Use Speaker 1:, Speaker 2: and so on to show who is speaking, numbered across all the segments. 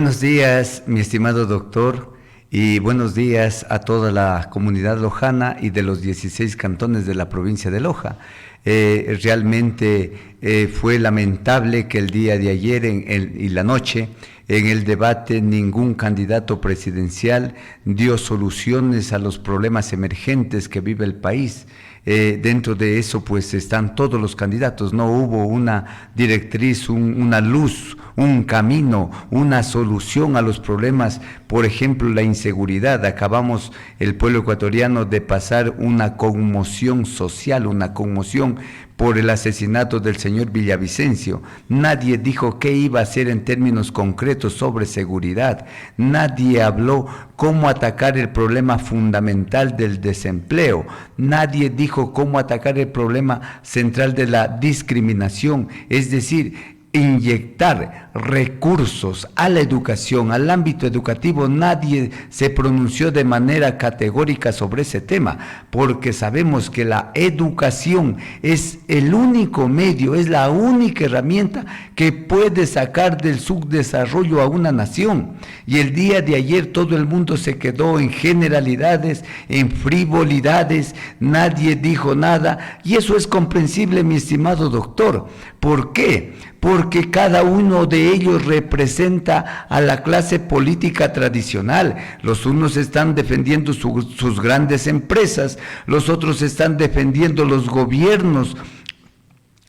Speaker 1: Buenos días, mi estimado doctor, y buenos días a toda la comunidad lojana y de los 16 cantones de la provincia de Loja. Realmente fue lamentable que el día de ayer y la noche en el debate ningún candidato presidencial dio soluciones a los problemas emergentes que vive el país. Dentro de eso pues están todos los candidatos, no hubo una directriz, una luz, un camino, una solución a los problemas. Por ejemplo, la inseguridad. Acabamos, el pueblo ecuatoriano, de pasar una conmoción social, una conmoción por el asesinato del señor Villavicencio. Nadie dijo qué iba a hacer en términos concretos sobre seguridad. Nadie habló cómo atacar el problema fundamental del desempleo. Nadie dijo cómo atacar el problema central de la discriminación, es decir, inyectar recursos a la educación, al ámbito educativo. Nadie se pronunció de manera categórica sobre ese tema, porque sabemos que la educación es el único medio, es la única herramienta que puede sacar del subdesarrollo a una nación. Y el día de ayer todo el mundo se quedó en generalidades, en frivolidades, nadie dijo nada, y eso es comprensible, mi estimado doctor. ¿Por qué? Porque cada uno de ellos representa a la clase política tradicional. Los unos están defendiendo sus grandes empresas, los otros están defendiendo los gobiernos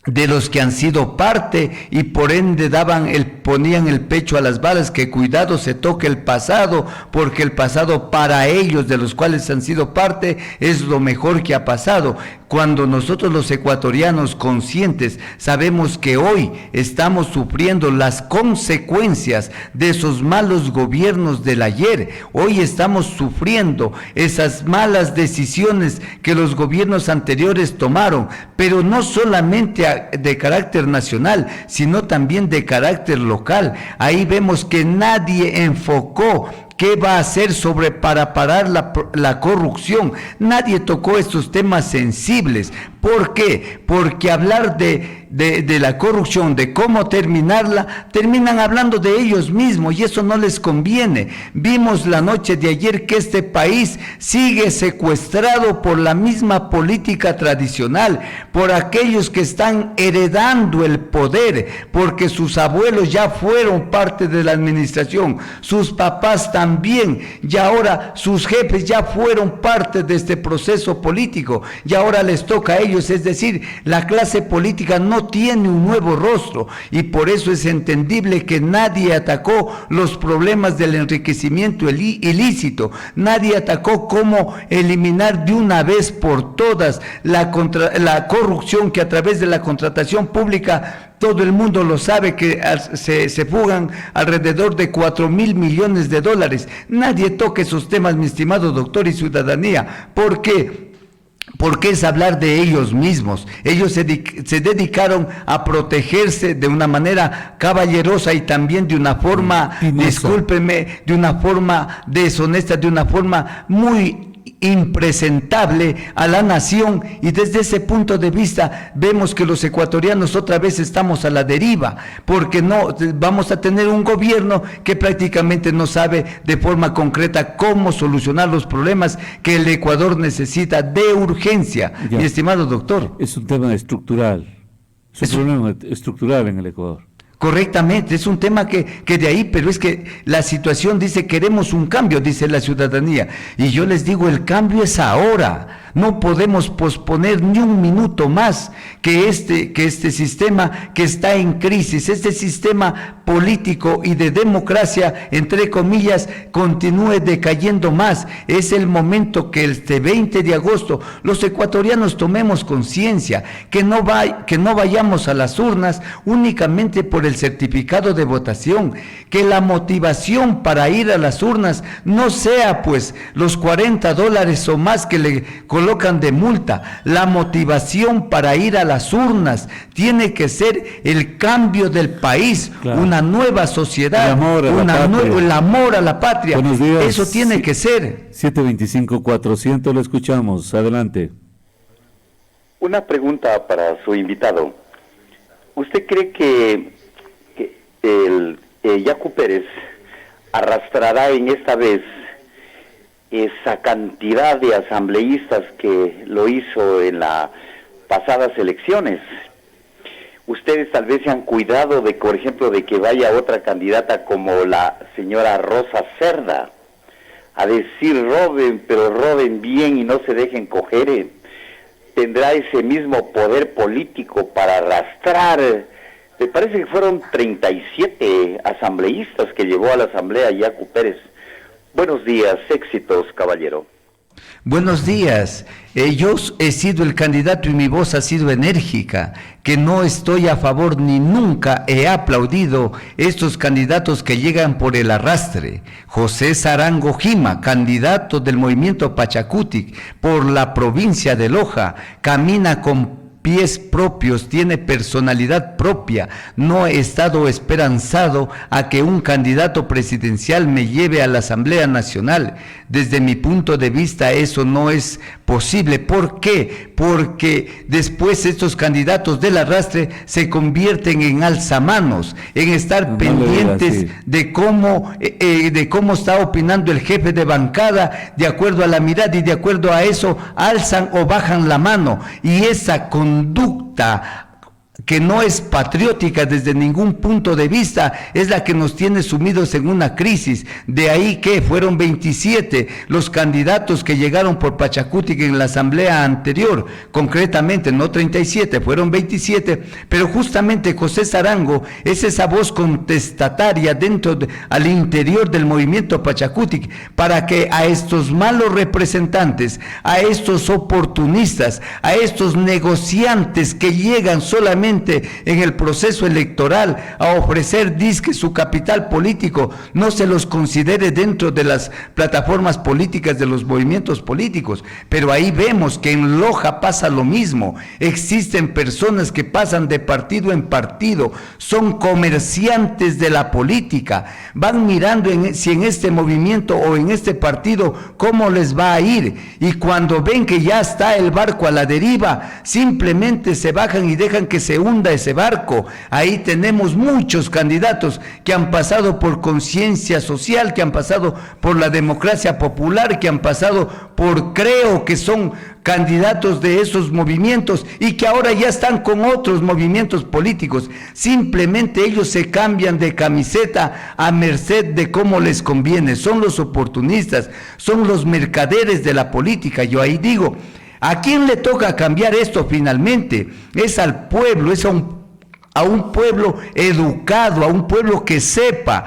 Speaker 1: de los que han sido parte, y por ende ponían el pecho a las balas, que cuidado se toque el pasado, porque el pasado para ellos, de los cuales han sido parte, es lo mejor que ha pasado. Cuando nosotros los ecuatorianos conscientes sabemos que hoy estamos sufriendo las consecuencias de esos malos gobiernos del ayer, hoy estamos sufriendo esas malas decisiones que los gobiernos anteriores tomaron, pero no solamente de carácter nacional, sino también de carácter local. Ahí vemos que nadie enfocó qué va a hacer para parar la corrupción. Nadie tocó estos temas sensibles. ¿Por qué? Porque hablar de la corrupción, de cómo terminarla, terminan hablando de ellos mismos, y eso no les conviene. Vimos la noche de ayer que este país sigue secuestrado por la misma política tradicional, por aquellos que están heredando el poder, porque sus abuelos ya fueron parte de la administración, sus papás también, y ahora sus jefes ya fueron parte de este proceso político, y ahora les toca a ellos. Es decir, la clase política no tiene un nuevo rostro, y por eso es entendible que nadie atacó los problemas del enriquecimiento ilícito, nadie atacó cómo eliminar de una vez por todas la corrupción, que a través de la contratación pública, todo el mundo lo sabe, que se fugan alrededor de 4.000 millones de dólares. Nadie toca esos temas, mi estimado doctor y ciudadanía. ¿Por qué? Porque es hablar de ellos mismos. Ellos se dedicaron a protegerse de una manera caballerosa y también de una forma, discúlpeme, de una forma deshonesta, de una forma muy impresentable a la nación, y desde ese punto de vista vemos que los ecuatorianos otra vez estamos a la deriva, porque no vamos a tener un gobierno que prácticamente no sabe de forma concreta cómo solucionar los problemas que el Ecuador necesita de urgencia. Ya, mi estimado doctor.
Speaker 2: Es un tema estructural, es un problema estructural en el Ecuador.
Speaker 1: Correctamente, es un tema que de ahí, pero es que la situación dice: queremos un cambio, dice la ciudadanía, y yo les digo, el cambio es ahora. No podemos posponer ni un minuto más que este sistema que está en crisis, este sistema político y de democracia, entre comillas, continúe decayendo más. Es el momento que este 20 de agosto los ecuatorianos tomemos conciencia, que no vayamos a las urnas únicamente por el certificado de votación, que la motivación para ir a las urnas no sea pues los $40 o más que le colocan de multa. La motivación para ir a las urnas tiene que ser el cambio del país, claro, una nueva sociedad, el amor a la patria.
Speaker 2: Buenos días.
Speaker 1: Eso tiene que ser.
Speaker 2: 725-400, lo escuchamos, adelante.
Speaker 3: Una pregunta para su invitado. ¿Usted cree que Yacu Pérez arrastrará en esta vez esa cantidad de asambleístas que lo hizo en las pasadas elecciones. Ustedes tal vez se han cuidado de, por ejemplo, de que vaya otra candidata como la señora Rosa Cerda a decir roben, pero roben bien y no se dejen coger. Tendrá ese mismo poder político para arrastrar. Me parece que fueron 37 asambleístas que llevó a la asamblea Yacu Pérez. Buenos días, éxitos, caballero.
Speaker 1: Buenos días. Yo he sido el candidato y mi voz ha sido enérgica, que no estoy a favor ni nunca he aplaudido estos candidatos que llegan por el arrastre. José Sarango Jima, candidato del movimiento Pachacutic por la provincia de Loja, camina con pies propios, tiene personalidad propia. No he estado esperanzado a que un candidato presidencial me lleve a la Asamblea Nacional. Desde mi punto de vista eso no es posible. ¿Por qué? Porque después estos candidatos del arrastre se convierten en alzamanos, en estar pendientes de cómo está opinando el jefe de bancada, de acuerdo a la mirada, y de acuerdo a eso alzan o bajan la mano. Y esa conducta que no es patriótica desde ningún punto de vista, es la que nos tiene sumidos en una crisis. De ahí que fueron 27 los candidatos que llegaron por Pachacutic en la asamblea anterior, concretamente no 37, fueron 27, pero justamente José Sarango es esa voz contestataria al interior del movimiento Pachacutic, para que a estos malos representantes, a estos oportunistas, a estos negociantes que llegan solamente en el proceso electoral a ofrecer disque su capital político, no se los considere dentro de las plataformas políticas de los movimientos políticos. Pero ahí vemos que en Loja pasa lo mismo. Existen personas que pasan de partido en partido, son comerciantes de la política, van mirando si en este movimiento o en este partido cómo les va a ir, y cuando ven que ya está el barco a la deriva, simplemente se bajan y dejan que se hunda ese barco. Ahí tenemos muchos candidatos que han pasado por conciencia social, que han pasado por la democracia popular, que han pasado por, creo que son candidatos de esos movimientos y que ahora ya están con otros movimientos políticos. Simplemente ellos se cambian de camiseta a merced de cómo les conviene. Son los oportunistas, son los mercaderes de la política. Yo ahí digo, ¿a quién le toca cambiar esto finalmente? Es al pueblo, es a un pueblo educado, a un pueblo que sepa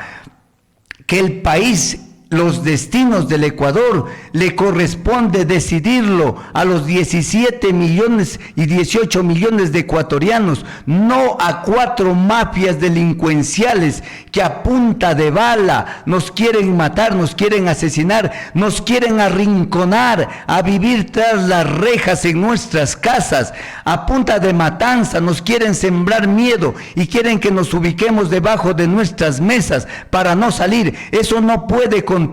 Speaker 1: que el país, los destinos del Ecuador, le corresponde decidirlo a los 17 millones y 18 millones de ecuatorianos, no a 4 mafias delincuenciales que a punta de bala nos quieren matar, nos quieren asesinar, nos quieren arrinconar, a vivir tras las rejas en nuestras casas, a punta de matanza, nos quieren sembrar miedo y quieren que nos ubiquemos debajo de nuestras mesas para no salir. Eso no puede continuar.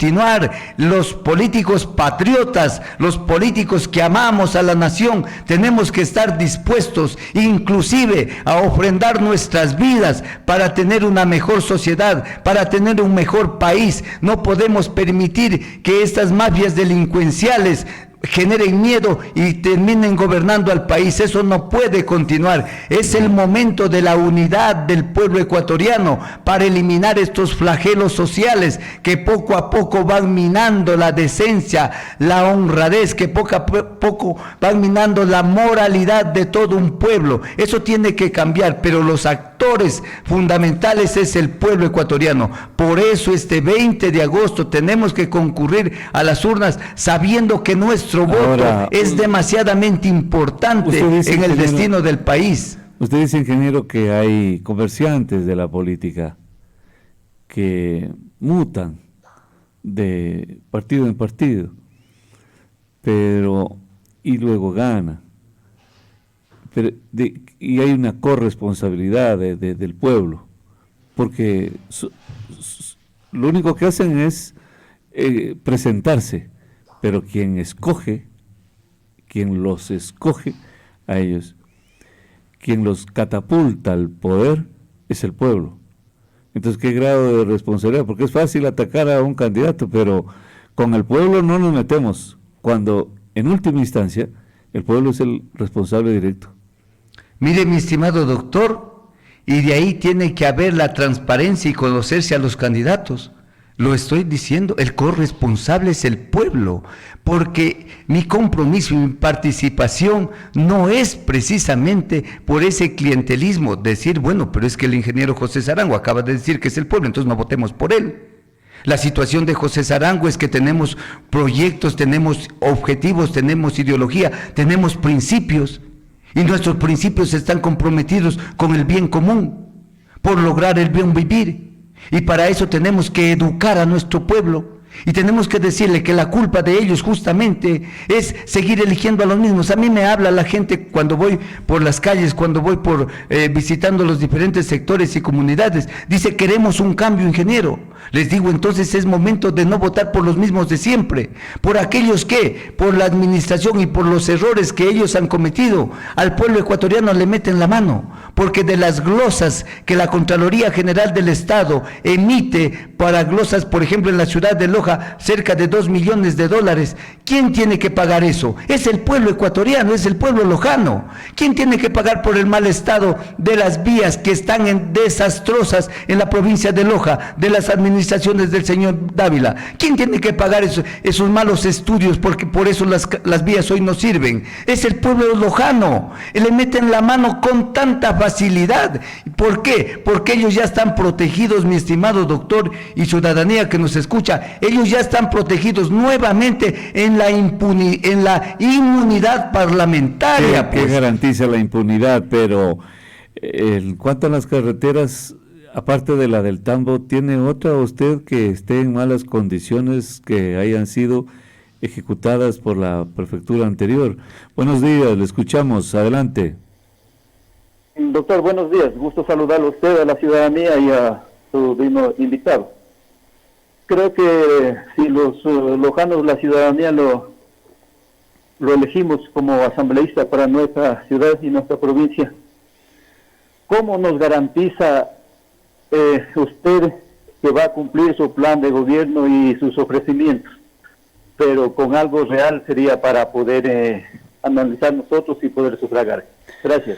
Speaker 1: Los políticos patriotas, los políticos que amamos a la nación, tenemos que estar dispuestos inclusive a ofrendar nuestras vidas para tener una mejor sociedad, para tener un mejor país. No podemos permitir que estas mafias delincuenciales generen miedo y terminen gobernando al país. Eso no puede continuar. Es el momento de la unidad del pueblo ecuatoriano para eliminar estos flagelos sociales que poco a poco van minando la decencia, la honradez, que poco a poco van minando la moralidad de todo un pueblo. Eso tiene que cambiar, pero los actores fundamentales es el pueblo ecuatoriano. Por eso este 20 de agosto tenemos que concurrir a las urnas sabiendo que nuestro voto es demasiadamente importante en el destino del país.
Speaker 2: Usted dice, ingeniero, que hay comerciantes de la política que mutan de partido en partido, y luego ganan. Y hay una corresponsabilidad del pueblo, porque lo único que hacen es presentarse, pero quien los escoge a ellos, quien los catapulta al poder es el pueblo. Entonces, ¿qué grado de responsabilidad? Porque es fácil atacar a un candidato, pero con el pueblo no nos metemos, cuando en última instancia el pueblo es el responsable directo.
Speaker 1: Mire, mi estimado doctor, y de ahí tiene que haber la transparencia y conocerse a los candidatos. Lo estoy diciendo, el corresponsable es el pueblo, porque mi compromiso y mi participación no es precisamente por ese clientelismo, decir, bueno, pero es que el ingeniero José Sarango acaba de decir que es el pueblo, entonces no votemos por él. La situación de José Sarango es que tenemos proyectos, tenemos objetivos, tenemos ideología, tenemos principios, y nuestros principios están comprometidos con el bien común, por lograr el bien vivir. Y para eso tenemos que educar a nuestro pueblo y tenemos que decirle que la culpa de ellos justamente es seguir eligiendo a los mismos. A mí me habla la gente cuando voy por las calles, cuando voy por visitando los diferentes sectores y comunidades, dice: queremos un cambio, ingeniero. Les digo, entonces es momento de no votar por los mismos de siempre, por aquellos que, por la administración y por los errores que ellos han cometido, al pueblo ecuatoriano le meten la mano, porque de las glosas que la Contraloría General del Estado emite para glosas, por ejemplo, en la ciudad de Loja, cerca de $2 millones, ¿quién tiene que pagar eso? Es el pueblo ecuatoriano, es el pueblo lojano. ¿Quién tiene que pagar por el mal estado de las vías que están desastrosas en la provincia de Loja, de las administraciones del señor Dávila? ¿Quién tiene que pagar esos malos estudios? Porque por eso las vías hoy no sirven. Es el pueblo lojano. Le meten la mano con tanta facilidad. ¿Por qué? Porque ellos ya están protegidos, mi estimado doctor y ciudadanía que nos escucha. Ellos ya están protegidos nuevamente en la inmunidad parlamentaria.
Speaker 2: Que garantiza la impunidad, pero en cuanto a las carreteras, aparte de la del Tambo, ¿tiene otra usted que esté en malas condiciones que hayan sido ejecutadas por la prefectura anterior? Buenos días, le escuchamos, adelante.
Speaker 4: Doctor, buenos días, gusto saludarlo a usted, a la ciudadanía y a su digno invitado. Creo que si los lojanos, la ciudadanía lo elegimos como asambleísta para nuestra ciudad y nuestra provincia, ¿cómo nos garantiza usted que va a cumplir su plan de gobierno y sus ofrecimientos? Pero con algo real sería para poder analizar nosotros y poder sufragar. Gracias.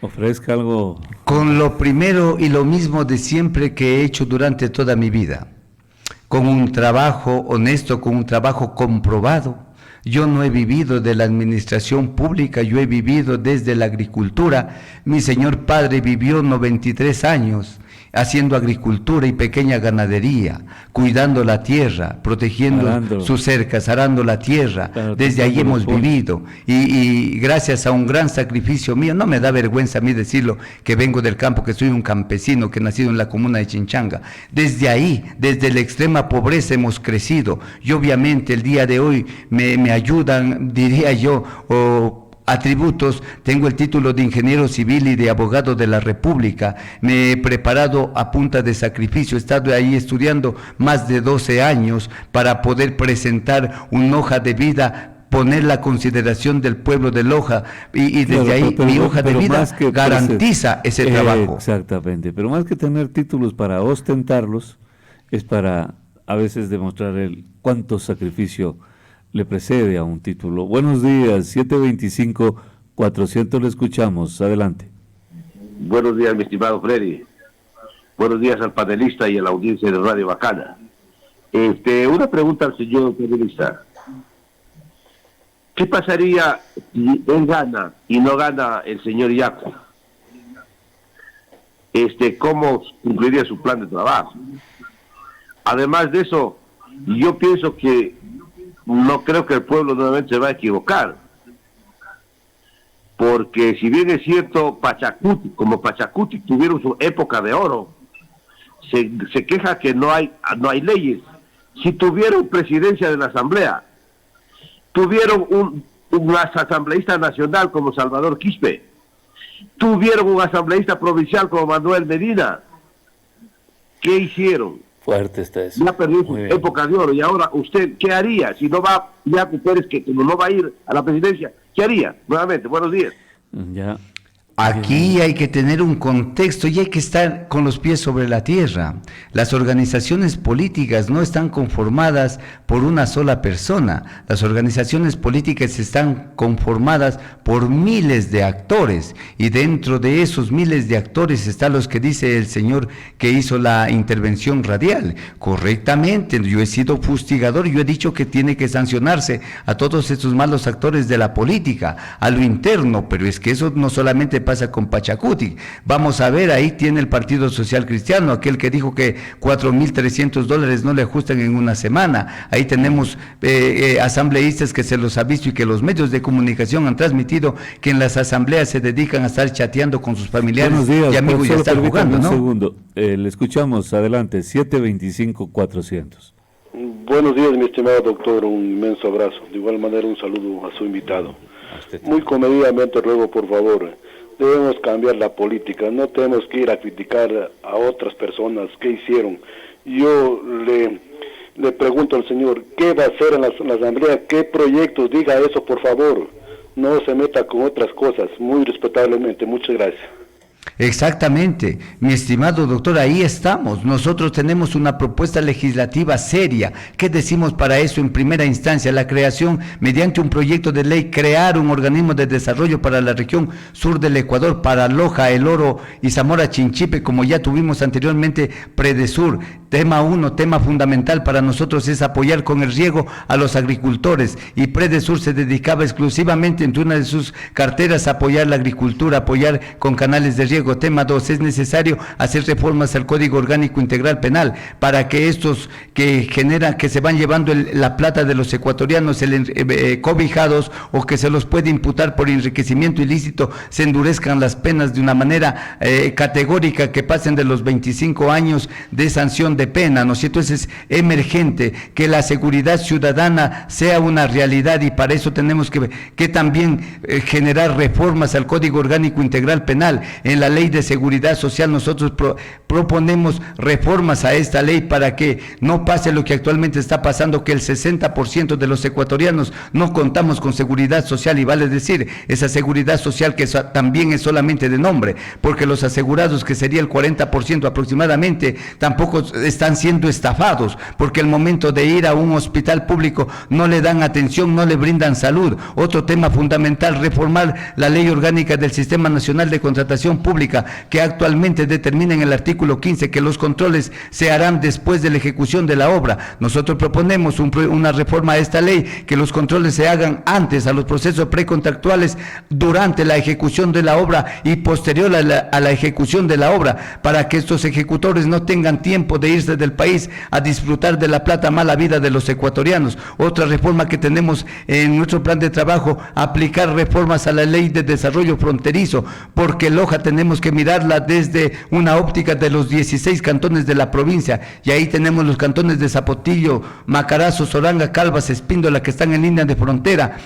Speaker 2: Ofrezca algo.
Speaker 1: Con lo primero y lo mismo de siempre que he hecho durante toda mi vida, con un trabajo honesto, con un trabajo comprobado. Yo no he vivido de la administración pública, yo he vivido desde la agricultura. Mi señor padre vivió 93 años haciendo agricultura y pequeña ganadería, cuidando la tierra, protegiendo sus cercas, arando la tierra. Desde ahí hemos vivido y gracias a un gran sacrificio mío, no me da vergüenza a mí decirlo, que vengo del campo, que soy un campesino, que he nacido en la comuna de Chinchanga. Desde ahí, desde la extrema pobreza hemos crecido y obviamente el día de hoy me ayudan, diría yo, atributos. Tengo el título de ingeniero civil y de abogado de la República. Me he preparado a punta de sacrificio. He estado ahí estudiando más de 12 años para poder presentar una hoja de vida, poner la consideración del pueblo de Loja y desde ahí mi hoja de vida garantiza ese trabajo.
Speaker 2: Exactamente, pero más que tener títulos para ostentarlos, es para a veces demostrar cuánto sacrificio le precede a un título. Buenos días, 725-400, le escuchamos, adelante.
Speaker 5: Buenos días, mi estimado Freddy. Buenos días al panelista y a la audiencia de Radio Bacana. Una pregunta al señor panelista. ¿Qué pasaría si él gana y no gana el señor Yaco? ¿Cómo cumpliría su plan de trabajo? Además de eso, yo pienso que no creo que el pueblo nuevamente se va a equivocar, porque si bien es cierto, Pachacuti tuvieron su época de oro, se queja que no hay leyes. Si tuvieron presidencia de la asamblea, tuvieron un asambleísta nacional como Salvador Quispe, tuvieron un asambleísta provincial como Manuel Medina. ¿Qué hicieron?
Speaker 2: Fuerte está eso.
Speaker 5: Ya perdió su época de oro, y ahora usted, ¿qué haría? Si no va, ya Pérez, que no va a ir a la presidencia, ¿qué haría? Nuevamente, buenos días.
Speaker 2: Ya.
Speaker 1: Aquí hay que tener un contexto y hay que estar con los pies sobre la tierra. Las organizaciones políticas no están conformadas por una sola persona. Las organizaciones políticas están conformadas por miles de actores y dentro de esos miles de actores están los que dice el señor que hizo la intervención radial. Correctamente, yo he sido fustigador, yo he dicho que tiene que sancionarse a todos estos malos actores de la política, a lo interno, pero es que eso no solamente pasa con Pachacuti. Vamos a ver, ahí tiene el Partido Social Cristiano, aquel que dijo que $4,300 no le ajustan en una semana. Ahí tenemos asambleístas que se los ha visto y que los medios de comunicación han transmitido que en las asambleas se dedican a estar chateando con sus familiares.
Speaker 2: Buenos días,
Speaker 1: y amigos, y a estar jugando, ¿no?
Speaker 2: Un segundo, le escuchamos, adelante, 725-400.
Speaker 6: Buenos días, mi estimado doctor, un inmenso abrazo. De igual manera, un saludo a su invitado. Muy comedidamente ruego, por favor, debemos cambiar la política, no tenemos que ir a criticar a otras personas que hicieron. Yo le pregunto al señor, ¿qué va a hacer en la asamblea? ¿Qué proyectos? Diga eso, por favor. No se meta con otras cosas, muy respetablemente. Muchas gracias.
Speaker 1: Exactamente, mi estimado doctor, ahí estamos. Nosotros tenemos una propuesta legislativa seria. ¿Qué decimos para eso en primera instancia? La creación, mediante un proyecto de ley, crear un organismo de desarrollo para la región sur del Ecuador, para Loja, El Oro y Zamora Chinchipe, como ya tuvimos anteriormente, Predesur. Tema 1, tema fundamental para nosotros es apoyar con el riego a los agricultores, y Predesur se dedicaba exclusivamente entre una de sus carteras a apoyar la agricultura, apoyar con canales de riego. Tema 2, es necesario hacer reformas al Código Orgánico Integral Penal para que estos que generan, que se van llevando la plata de los ecuatorianos cobijados o que se los puede imputar por enriquecimiento ilícito, se endurezcan las penas de una manera categórica, que pasen de los 25 años de sanción de pena, ¿no es cierto? Eso es emergente, que la seguridad ciudadana sea una realidad, y para eso tenemos que también generar reformas al Código Orgánico Integral Penal. En la Ley de Seguridad Social nosotros proponemos reformas a esta ley para que no pase lo que actualmente está pasando, que el 60% de los ecuatorianos no contamos con seguridad social, y vale decir, esa seguridad social que también es solamente de nombre, porque los asegurados, que sería el 40% aproximadamente, tampoco están siendo estafados, porque al momento de ir a un hospital público no le dan atención, no le brindan salud. Otro tema fundamental, reformar la Ley Orgánica del Sistema Nacional de Contratación Pública, que actualmente determina en el artículo 15 que los controles se harán después de la ejecución de la obra. Nosotros proponemos una reforma a esta ley, que los controles se hagan antes, a los procesos precontractuales, durante la ejecución de la obra y posterior a la ejecución de la obra, para que estos ejecutores no tengan tiempo de irse del país a disfrutar de la plata mala vida de los ecuatorianos. Otra reforma que tenemos en nuestro plan de trabajo, aplicar reformas a la Ley de Desarrollo Fronterizo, porque Loja tenemos que mirarla desde una óptica de los 16 cantones de la provincia, y ahí tenemos los cantones de Zapotillo, Macarazo, Soranga, Calvas, Espíndola, que están en línea de frontera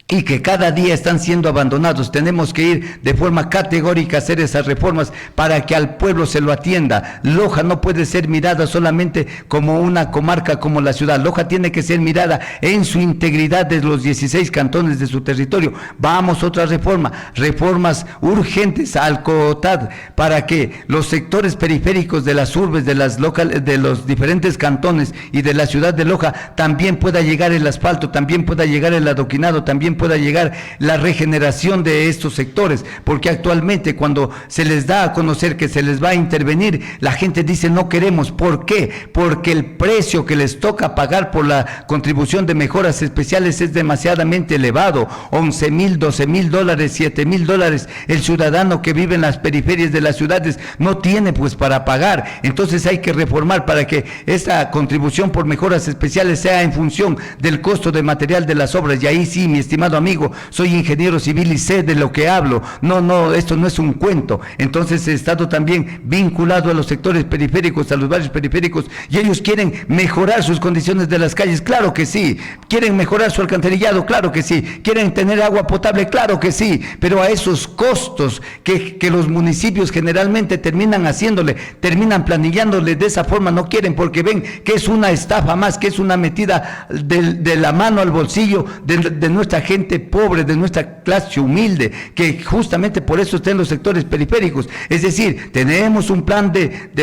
Speaker 1: y que cada día están siendo abandonados. Tenemos que ir de forma categórica a hacer esas reformas para que al pueblo se lo atienda. Loja no puede ser mirada solamente como una comarca como la ciudad. Loja tiene que ser mirada en su integridad de los 16 cantones de su territorio. Vamos, otra reforma, reformas urgentes al COTAD, para que los sectores periféricos de las urbes, de los diferentes cantones y de la ciudad de Loja, también pueda llegar el asfalto, también pueda llegar el adoquinado, también pueda llegar la regeneración de estos sectores, porque actualmente cuando se les da a conocer que se les va a intervenir, la gente dice no queremos. ¿Por qué? Porque el precio que les toca pagar por la contribución de mejoras especiales es demasiadamente elevado, $11,000, $12,000, $7,000. El ciudadano que vive en las periferias de las ciudades no tiene pues para pagar. Entonces hay que reformar para que esta contribución por mejoras especiales sea en función del costo de material de las obras. Y ahí sí, mi estimado amigo, soy ingeniero civil y sé de lo que hablo. No, esto no es un cuento. Entonces he estado también vinculado a los sectores periféricos, a los barrios periféricos, y ellos quieren mejorar sus condiciones de las calles, claro que sí. Quieren mejorar su alcantarillado, claro que sí. Quieren tener agua potable, claro que sí. Pero a esos costos que los municipios generalmente terminan haciéndole, terminan planillándole de esa forma, no quieren, porque ven que es una estafa más, que es una metida de la mano al bolsillo de nuestra gente, gente pobre, de nuestra clase humilde, que justamente por eso está en los sectores periféricos. Es decir, tenemos un plan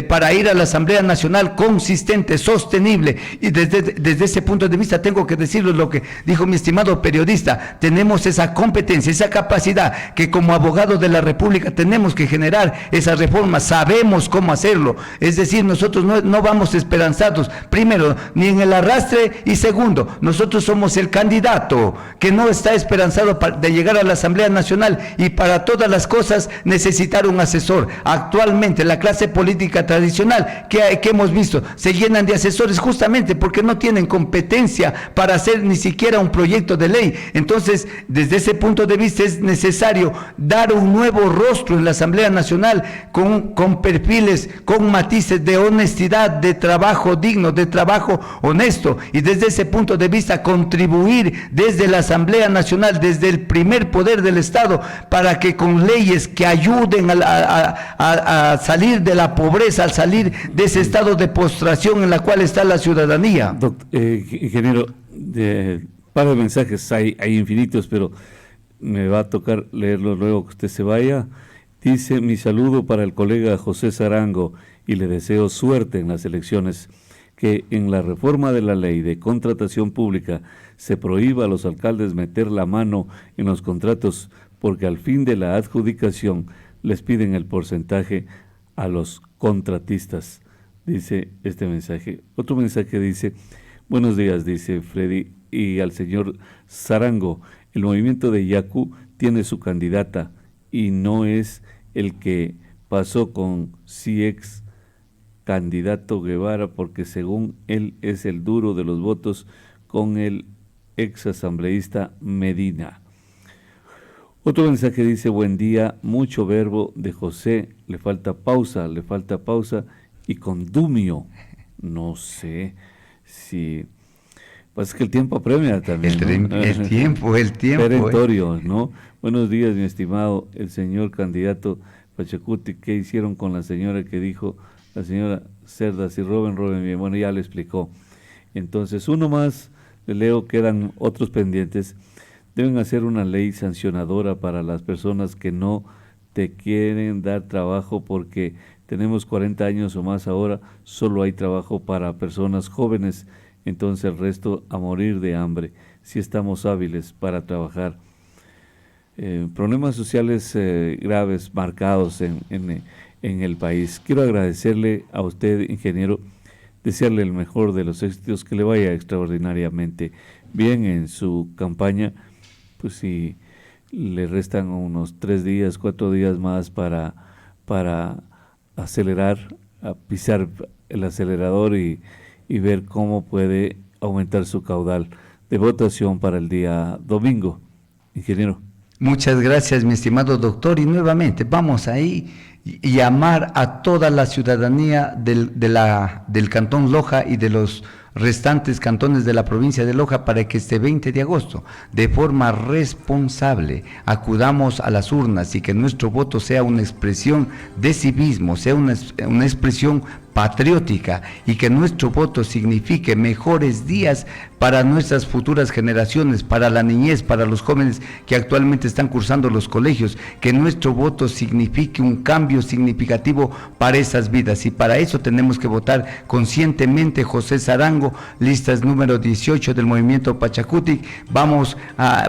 Speaker 1: para ir a la Asamblea Nacional consistente, sostenible, y desde ese punto de vista tengo que decirlo lo que dijo mi estimado periodista, tenemos esa competencia, esa capacidad, que como abogados de la República tenemos que generar esa reforma, sabemos cómo hacerlo. Es decir, nosotros no vamos esperanzados, primero, ni en el arrastre, y segundo, nosotros somos el candidato que no está esperanzado de llegar a la Asamblea Nacional, y para todas las cosas necesitar un asesor. Actualmente la clase política tradicional que hemos visto se llenan de asesores justamente porque no tienen competencia para hacer ni siquiera un proyecto de ley. Entonces, desde ese punto de vista es necesario dar un nuevo rostro en la Asamblea Nacional con perfiles, con matices de honestidad, de trabajo digno, de trabajo honesto, y desde ese punto de vista contribuir desde la Asamblea Nacional, desde el primer poder del Estado, para que con leyes que ayuden a salir de la pobreza, al salir de ese estado de postración en la cual está la ciudadanía.
Speaker 2: Ingeniero, par de mensajes hay infinitos, pero me va a tocar leerlos luego que usted se vaya. Dice: mi saludo para el colega José Sarango y le deseo suerte en las elecciones. Que en la reforma de la ley de contratación pública se prohíba a los alcaldes meter la mano en los contratos, porque al fin de la adjudicación les piden el porcentaje a los contratistas. Dice este mensaje. Otro mensaje dice: buenos días, dice Freddy, y al señor Sarango, el movimiento de Yacu tiene su candidata y no es el que pasó con CIEX candidato Guevara, porque según él es el duro de los votos con el ex asambleísta Medina. Otro mensaje dice: buen día, mucho verbo de José, le falta pausa y condumio. No sé si... Pues es que el tiempo apremia también, ¿no?
Speaker 1: El tiempo.
Speaker 2: Perentorio, ¿no? Buenos días, mi estimado, el señor candidato Pachacuti. ¿Qué hicieron con la señora que dijo, la señora Cerda, si roben bien? Bueno, ya le explicó. Entonces, uno más, le leo, quedan otros pendientes. Deben hacer una ley sancionadora para las personas que no te quieren dar trabajo, porque tenemos 40 años o más ahora, solo hay trabajo para personas jóvenes, entonces el resto a morir de hambre. Si estamos hábiles para trabajar. Problemas sociales graves, marcados en el país. Quiero agradecerle a usted, ingeniero, desearle el mejor de los éxitos, que le vaya extraordinariamente bien en su campaña. Pues si le restan unos 3 días, 4 días más para acelerar, a pisar el acelerador y ver cómo puede aumentar su caudal de votación para el día domingo. Ingeniero.
Speaker 1: Muchas gracias, mi estimado doctor, y nuevamente vamos ahí y llamar a toda la ciudadanía del Cantón Loja y de los restantes cantones de la provincia de Loja, para que este 20 de agosto, de forma responsable, acudamos a las urnas y que nuestro voto sea una expresión de civismo, sea una expresión patriótica, y que nuestro voto signifique mejores días para nuestras futuras generaciones, para la niñez, para los jóvenes que actualmente están cursando los colegios, que nuestro voto signifique un cambio significativo para esas vidas, y para eso tenemos que votar conscientemente. José Sarango, listas número 18 del movimiento Pachacuti.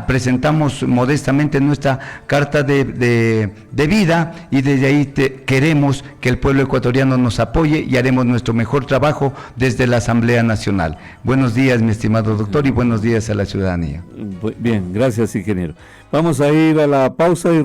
Speaker 1: Presentamos modestamente nuestra carta de vida, y desde ahí queremos que el pueblo ecuatoriano nos apoye, y haremos nuestro mejor trabajo desde la Asamblea Nacional. Buenos días, mi estimado doctor, y buenos días a la ciudadanía.
Speaker 2: Bien, gracias, ingeniero. Vamos a ir a la pausa y